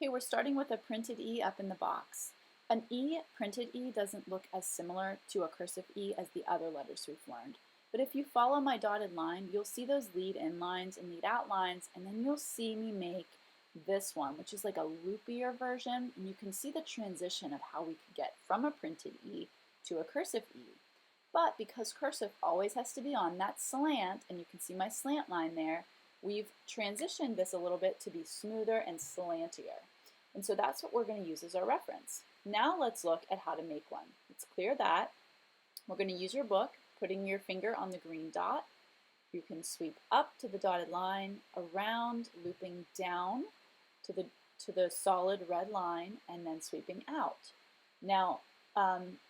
Okay, we're starting with a printed E up in the box. An E, printed E, doesn't look as similar to a cursive E as the other letters we've learned. But if you follow my dotted line, you'll see those lead in lines and lead out lines, and then you'll see me make this one, which is like a loopier version, and you can see the transition of how we could get from a printed E to a cursive E. But because cursive always has to be on that slant, and you can see my slant line there, we've transitioned this a little bit to be smoother and slantier. And so that's what we're going to use as our reference. Now let's look at how to make one. Let's clear that. We're going to use your book, putting your finger on the green dot. You can sweep up to the dotted line, around, looping down to the solid red line, and then sweeping out. Now,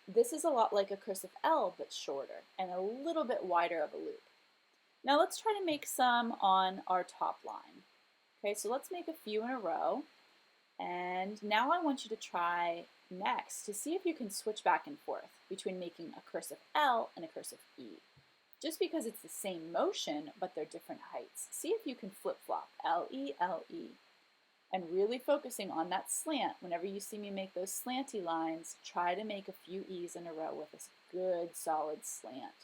this is a lot like a cursive L, but shorter and a little bit wider of a loop. Now let's try to make some on our top line. Okay, so let's make a few in a row. And now I want you to try next to see if you can switch back and forth between making a cursive L and a cursive E. Just because it's the same motion, but they're different heights. See if you can flip-flop L-E, L-E. And really focusing on that slant. Whenever you see me make those slanty lines, try to make a few E's in a row with this good solid slant.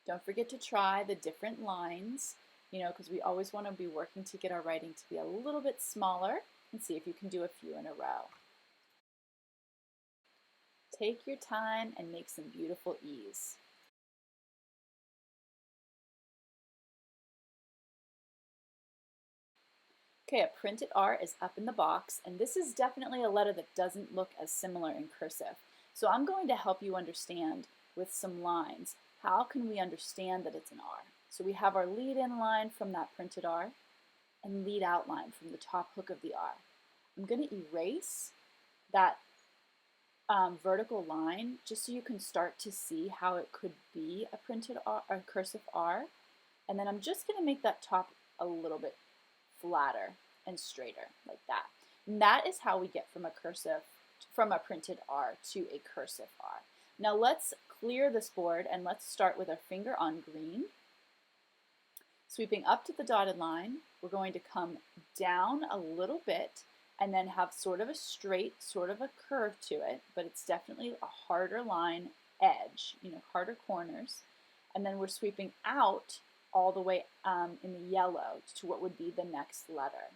Don't forget to try the different lines, because we always want to be working to get our writing to be a little bit smaller, and see if you can do a few in a row. Take your time and make some beautiful E's. Okay, a printed R is up in the box, and this is definitely a letter that doesn't look as similar in cursive. So I'm going to help you understand with some lines. How can we understand that it's an R? So we have our lead in line from that printed R and lead out line from the top hook of the R. I'm going to erase that vertical line just so you can start to see how it could be a printed R, a cursive R. And then I'm just going to make that top a little bit flatter and straighter like that. And that is how we get from a printed R to a cursive R. Now let's clear this board and let's start with our finger on green. Sweeping up to the dotted line, we're going to come down a little bit and then have sort of a straight, sort of a curve to it, but it's definitely a harder line edge, harder corners. And then we're sweeping out all the way in the yellow to what would be the next letter.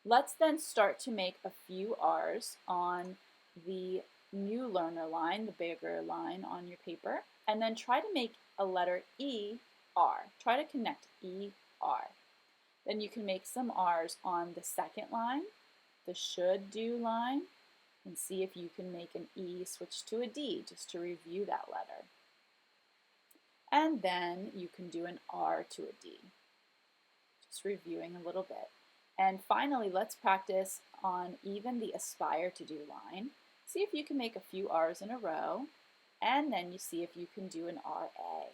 Let's then start to make a few R's on the new learner line, the bigger line on your paper, and then try to make a letter E, R. Try to connect E, R. Then you can make some R's on the second line, the should do line, and see if you can make an E switch to a D just to review that letter. And then you can do an R to a D, just reviewing a little bit. And finally, let's practice on even the aspire to do line. See if you can make a few R's in a row, and then you see if you can do an RA.